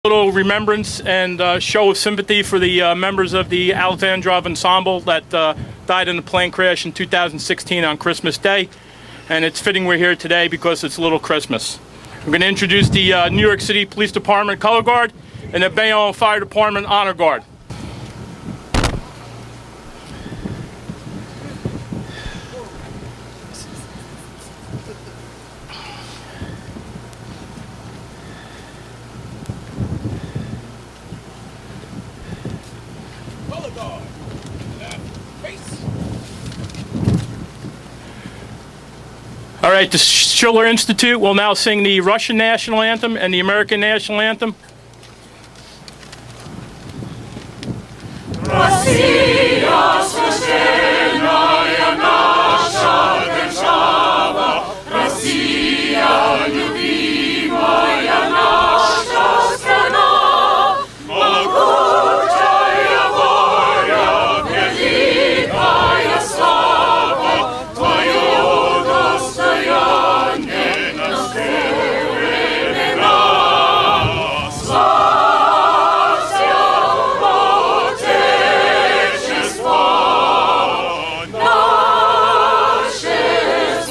Little remembrance and show of sympathy for the members of the Alexandrov Ensemble that died in a plane crash in 2016 on Christmas Day. And it's fitting we're here today because it's Little Christmas. I'm going to introduce the New York City Police Department Color Guard and the Bayonne Fire Department Honor Guard. All right, the Schiller Institute will now sing the Russian national anthem and the American national anthem. Россия, священная наша держава, Россия, любимая наша страна, могучая воля, великая слава, твое достояние на все времена. Славься, Отечество наше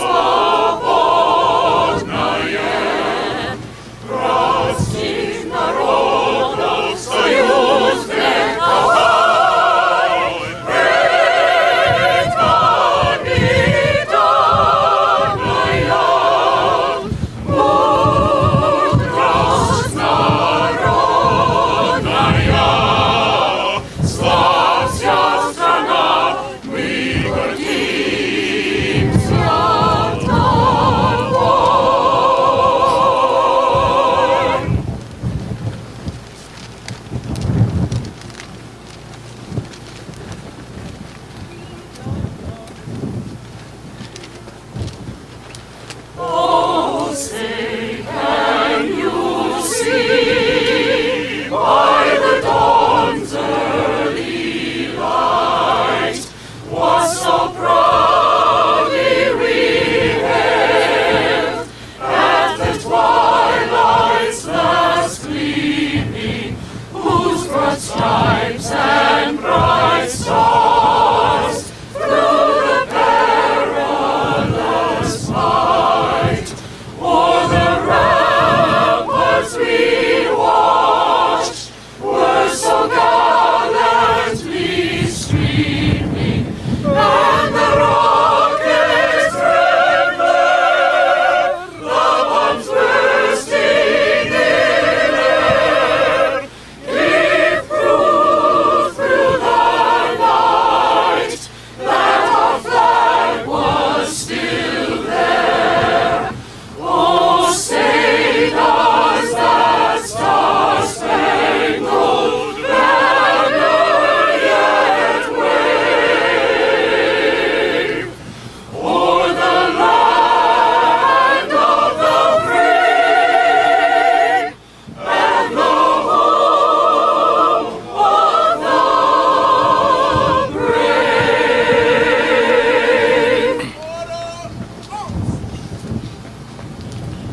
свободное, прости народов союз вековой, предкапитальная мудрость народная. Славься, страна, мы гордимся тобой. Oh, say, can you see by the dawn's early light what so proudly we hailed at the twilight's last gleaming, whose broad stripes and bright stars through the perilous fight o'er the ramparts we watched were so gallantly streaming, and the rockets red glare, the bombs bursting in air, gave proof through the night that our flag was still there. Oh, say does that star-spangled banner yet wave o'er the land of the free and the home of the brave?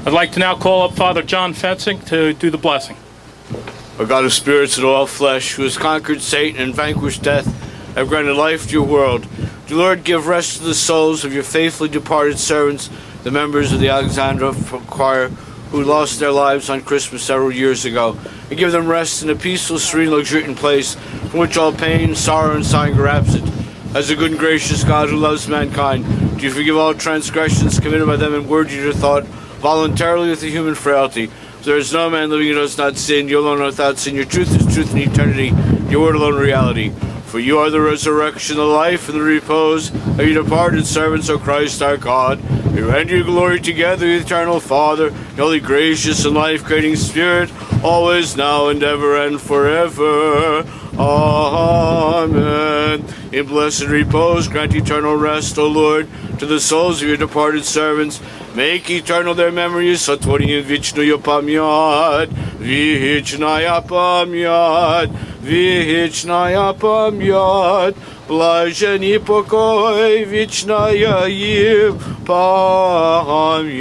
I'd like to now call up Father John Fetzing to do the blessing. O God of spirits and all flesh, who has conquered Satan and vanquished death, have granted life to your world. Do, Lord, give rest to the souls of your faithfully departed servants, the members of the Alexandrov choir, who lost their lives on Christmas several years ago, and give them rest in a peaceful, serene, luxuriant place, from which all pain, sorrow, and sighing are absent. As a good and gracious God who loves mankind, do you forgive all transgressions committed by them in word, deed, or thought, voluntarily with a human frailty. For there is no man living who does not sin. You alone are without sin. Your truth is truth in eternity. Your word alone reality. For you are the resurrection, the life, and the repose of your departed servants, O Christ our God. We render you glory together, the eternal Father, the holy, gracious, and life-creating Spirit, always, now, and ever, and forever. Amen. In blessed repose, grant eternal rest, O Lord, to the souls of your departed servants. Make eternal their memories, сотвори вечную память, вечная память, вечная память, блаженный покой, вечная им память.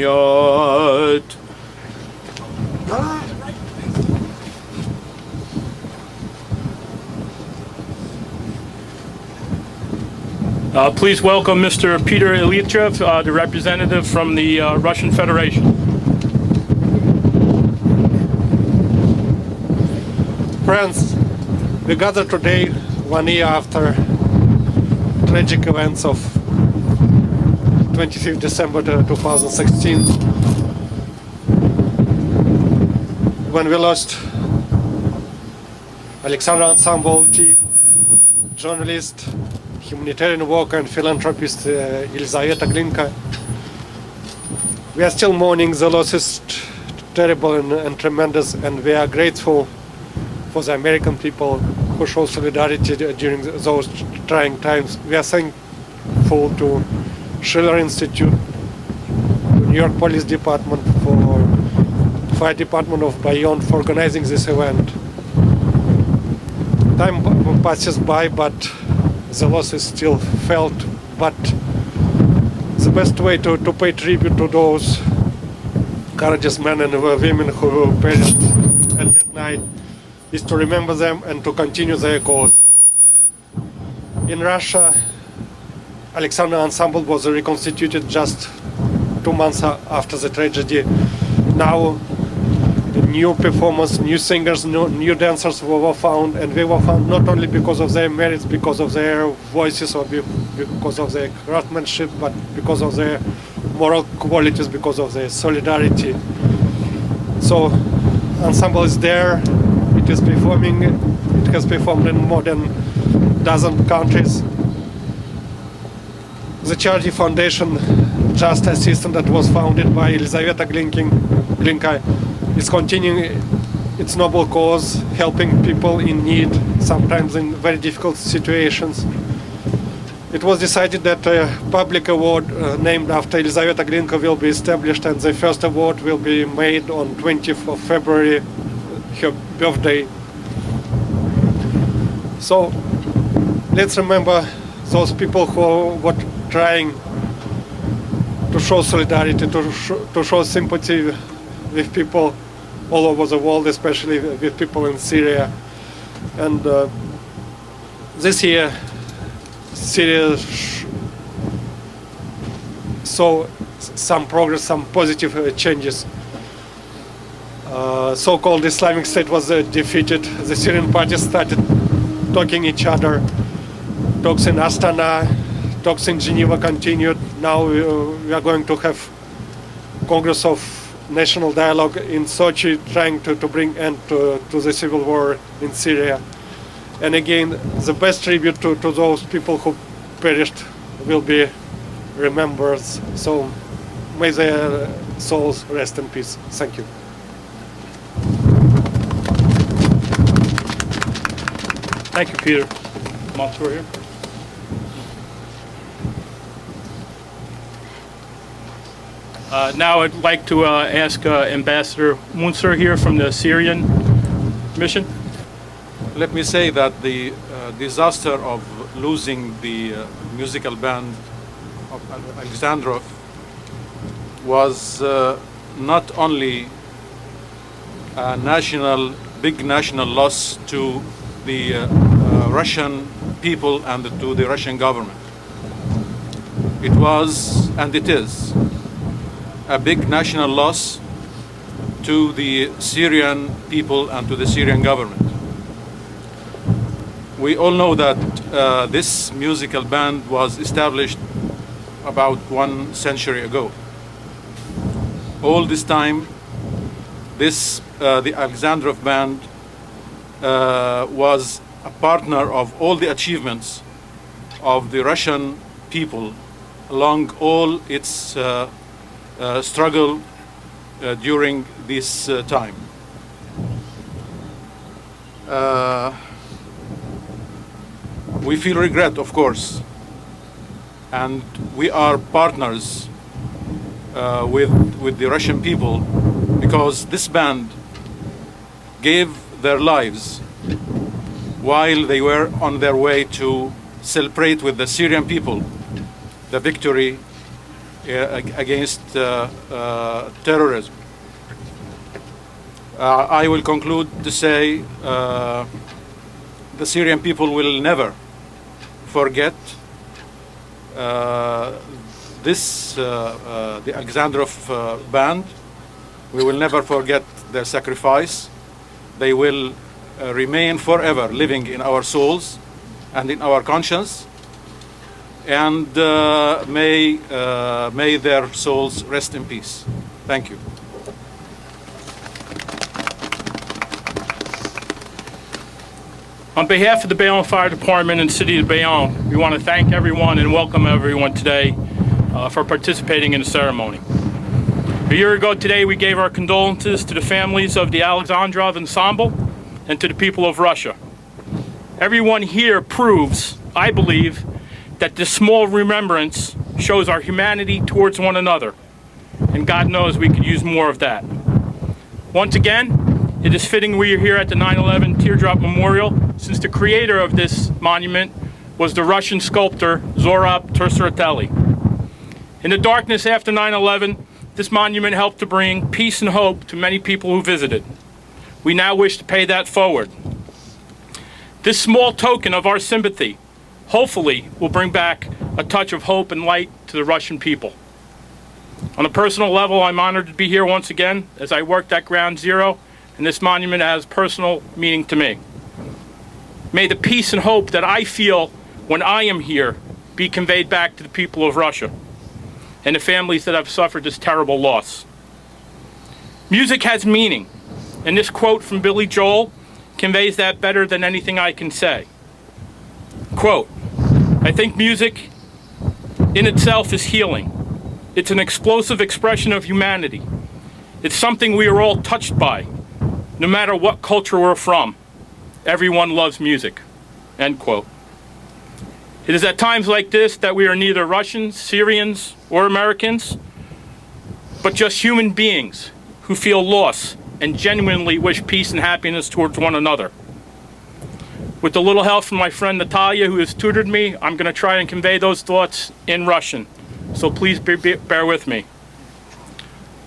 Please welcome Mr. Peter Ilyichev, the representative from the Russian Federation. Friends, we gather today 1 year after tragic events of 25th December 2016, when we lost Alexandrov Ensemble team, journalist, humanitarian worker and philanthropist Elizaveta Glinka. We are still mourning. The loss is terrible and tremendous, and we are grateful for the American people who show solidarity during those trying times. We are thankful to Schiller Institute, to New York Police Department, for Fire Department of Bayonne for organizing this event. Time passes by, but the loss is still felt. But the best way to pay tribute to those courageous men and women who perished at that night is to remember them and to continue their cause. In Russia, Alexandrov Ensemble was reconstituted just 2 months after the tragedy. Now, new performers, new singers, new dancers were found, and they were found not only because of their merits, because of their voices, or because of their craftsmanship, but because of their moral qualities, because of their solidarity. So, ensemble is there. It is performing. It has performed in more than a dozen countries. The charity foundation, Just Assistant, that was founded by Elizaveta Glinka, is continuing its noble cause, helping people in need, sometimes in very difficult situations. It was decided that a public award named after Elizaveta Glinka will be established, and the first award will be made on 20th of February, her birthday. So let's remember those people who were trying to show solidarity, to show sympathy with people all over the world, especially with people in Syria. And this year, Syria saw some progress, some positive changes. So-called Islamic State was defeated. The Syrian parties started talking each other. Talks in Astana, talks in Geneva continued. Now we are going to have Congress of National Dialogue in Sochi, trying to bring end to the civil war in Syria. And again, the best tribute to those people who perished will be remembered. So may their souls rest in peace. Thank you. Thank you, Peter. Montour here. Now I'd like to ask Ambassador Munzer here from the Syrian mission. Let me say that the disaster of losing the musical band of Alexandrov was not only a big national loss to the Russian people and to the Russian government. It was, and it is, a big national loss to the Syrian people and to the Syrian government. We all know that this musical band was established about 1 century ago. All this time, the Alexandrov band was a partner of all the achievements of the Russian people along all its struggle during this time. We feel regret, of course, and we are partners with the Russian people, because this band gave their lives while they were on their way to celebrate with the Syrian people the victory against terrorism. I will conclude to say the Syrian people will never forget the Alexandrov band, we will never forget their sacrifice. They will remain forever living in our souls and in our conscience. And may their souls rest in peace. Thank you. On behalf of the Bayonne Fire Department and City of Bayonne, we want to thank everyone and welcome everyone today for participating in the ceremony. A year ago today, we gave our condolences to the families of the Alexandrov Ensemble and to the people of Russia. Everyone here proves, I believe, that this small remembrance shows our humanity towards one another, and God knows we could use more of that. Once again, it is fitting we are here at the 9/11 Teardrop Memorial, since the creator of this monument was the Russian sculptor Zorab Tursuratelli. In the darkness after 9/11, this monument helped to bring peace and hope to many people who visited. We now wish to pay that forward. This small token of our sympathy, hopefully, will bring back a touch of hope and light to the Russian people. On a personal level, I'm honored to be here once again as I worked at Ground Zero, and this monument has personal meaning to me. May the peace and hope that I feel when I am here be conveyed back to the people of Russia and the families that have suffered this terrible loss. Music has meaning, and this quote from Billy Joel conveys that better than anything I can say. Quote, "I think music in itself is healing. It's an explosive expression of humanity. It's something we are all touched by, no matter what culture we're from. Everyone loves music." End quote. It is at times like this that we are neither Russians, Syrians, or Americans, but just human beings who feel loss and genuinely wish peace and happiness towards one another. With a little help from my friend Natalia, who has tutored me, I'm going to try and convey those thoughts in Russian. So please bear with me.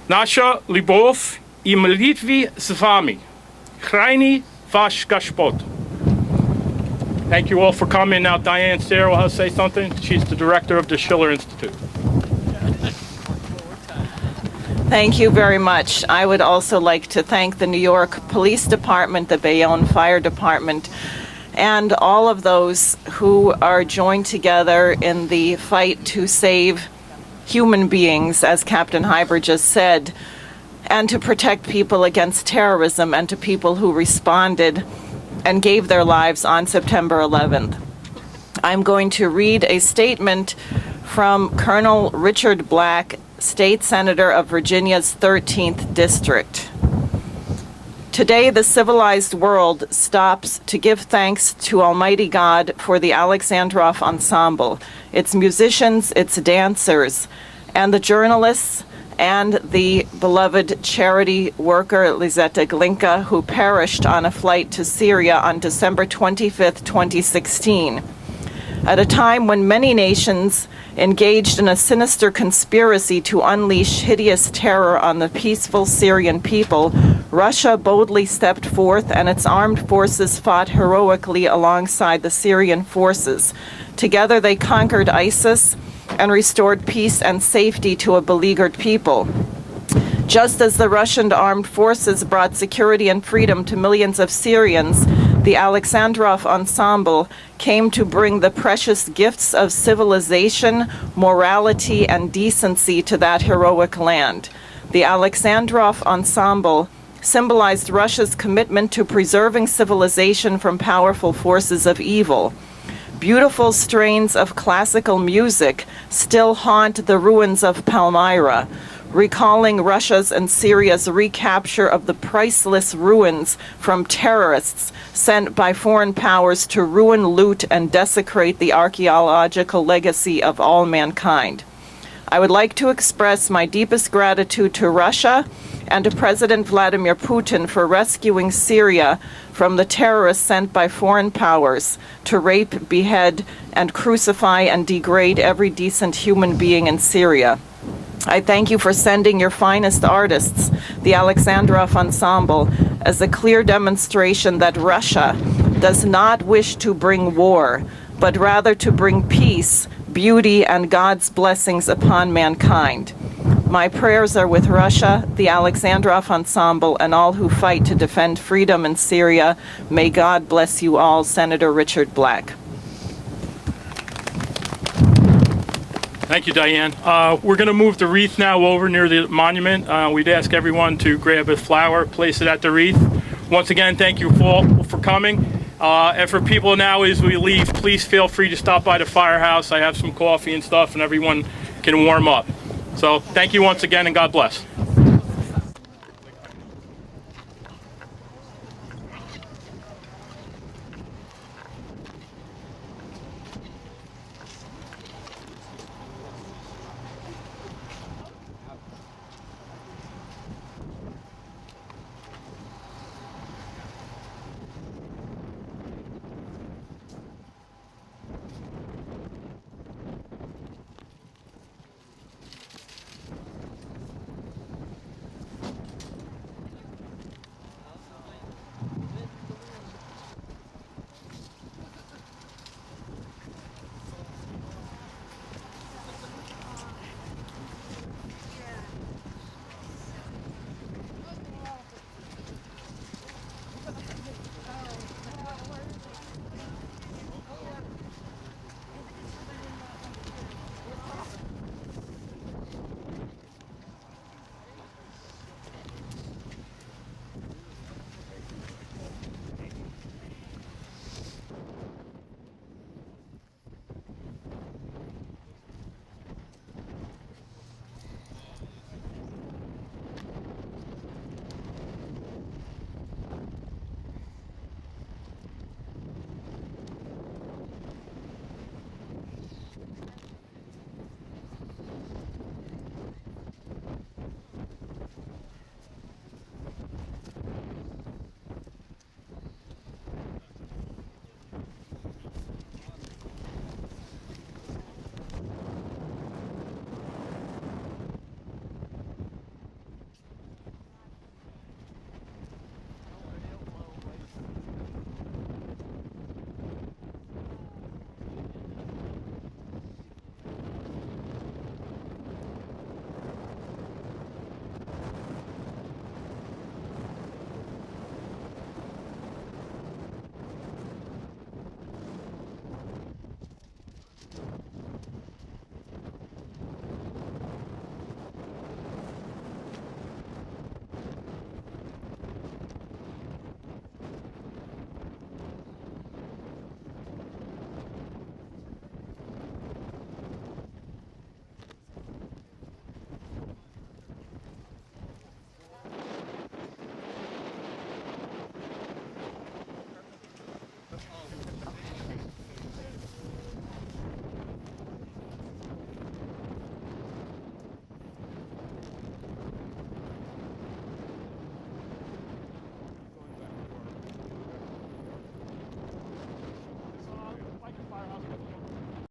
Naša любовь и молитвы с вами. Храни ваш Господь. Thank you all for coming. Now Diane Sayre will say something. She's the director of the Schiller Institute. Thank you very much. I would also like to thank the New York Police Department, the Bayonne Fire Department, and all of those who are joined together in the fight to save human beings, as Captain Hyber just said, and to protect people against terrorism, and to people who responded and gave their lives on September 11th. I'm going to read a statement from Colonel Richard Black, State Senator of Virginia's 13th District. Today, the civilized world stops to give thanks to Almighty God for the Alexandrov Ensemble, its musicians, its dancers, and the journalists, and the beloved charity worker Lizetta Glinka, who perished on a flight to Syria on December 25th, 2016. At a time when many nations engaged in a sinister conspiracy to unleash hideous terror on the peaceful Syrian people, Russia boldly stepped forth and its armed forces fought heroically alongside the Syrian forces. Together they conquered ISIS and restored peace and safety to a beleaguered people. Just as the Russian armed forces brought security and freedom to millions of Syrians, the Alexandrov Ensemble came to bring the precious gifts of civilization, morality, and decency to that heroic land. The Alexandrov Ensemble symbolized Russia's commitment to preserving civilization from powerful forces of evil. Beautiful strains of classical music still haunt the ruins of Palmyra, recalling Russia's and Syria's recapture of the priceless ruins from terrorists sent by foreign powers to ruin, loot, and desecrate the archaeological legacy of all mankind. I would like to express my deepest gratitude to Russia and to President Vladimir Putin for rescuing Syria from the terrorists sent by foreign powers to rape, behead, and crucify and degrade every decent human being in Syria. I thank you for sending your finest artists, the Alexandrov Ensemble, as a clear demonstration that Russia does not wish to bring war, but rather to bring peace beauty, and God's blessings upon mankind. My prayers are with Russia, the Alexandrov Ensemble, and all who fight to defend freedom in Syria. May God bless you all. Senator Richard Black. Thank you, Diane. We're going to move the wreath now over near the monument. We'd ask everyone to grab a flower, place it at the wreath. Once again, thank you all for coming. And for people now, as we leave, please feel free to stop by the firehouse. I have some coffee and stuff, and everyone can warm up. So thank you once again, and God bless.